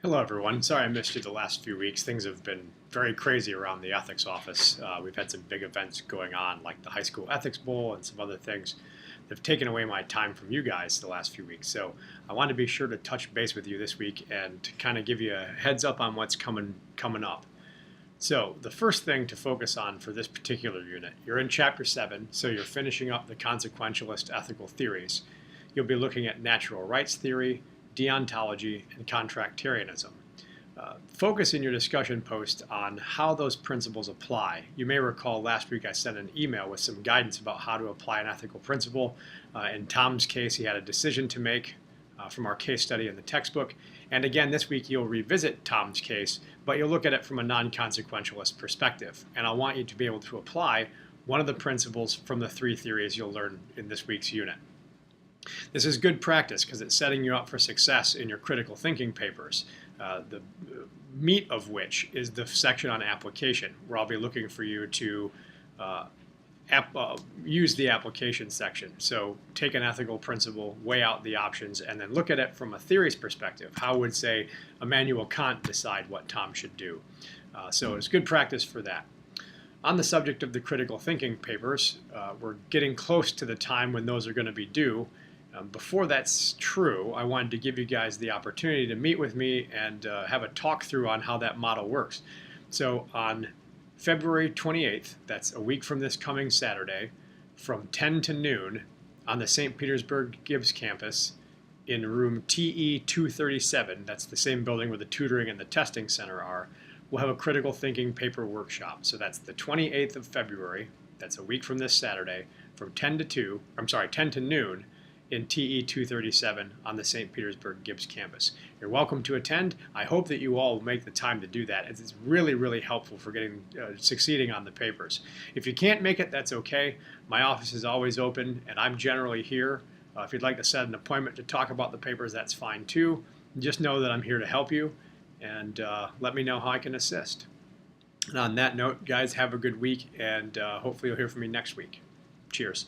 Hello, everyone. Sorry I missed you the last few weeks. Things have been very crazy around the ethics office. We've had some big events going on, like the High School Ethics Bowl and some other things that have taken away my time from you guys the last few weeks. So I wanted to be sure to touch base with you this week and to kind of give you a heads up on what's coming up. So the first thing to focus on for this particular unit, you're in Chapter 7, so you're finishing up the consequentialist ethical theories. You'll be looking at natural rights theory, deontology, and contractarianism. Focus in your discussion post on how those principles apply. You may recall last week I sent an email with some guidance about how to apply an ethical principle. In Tom's case, he had a decision to make from our case study in the textbook. And again, this week you'll revisit Tom's case, but you'll look at it from a non-consequentialist perspective. And I want you to be able to apply one of the principles from the three theories you'll learn in this week's unit. This is good practice because it's setting you up for success in your critical thinking papers, the meat of which is the section on application, where I'll be looking for you to use the application section. So take an ethical principle, weigh out the options, and then look at it from a theories perspective. How would, say, Immanuel Kant decide what Tom should do? So it's good practice for that. On the subject of the critical thinking papers, we're getting close to the time when those are going to be due. Before that's true, I wanted to give you guys the opportunity to meet with me and have a talk through on how that model works. So on February 28th, that's a week from this coming Saturday, from 10 to noon on the St. Petersburg Gibbs campus in room TE 237, that's the same building where the tutoring and the testing center are, we'll have a critical thinking paper workshop. So that's the 28th of February, that's a week from this Saturday, from 10 to noon in TE 237 on the St. Petersburg Gibbs campus. You're welcome to attend. I hope that you all will make the time to do that. It's really, really helpful for succeeding on the papers. If you can't make it, that's okay. My office is always open, and I'm generally here. If you'd like to set an appointment to talk about the papers, that's fine too. Just know that I'm here to help you, and let me know how I can assist. And on that note, guys, have a good week, and hopefully you'll hear from me next week. Cheers.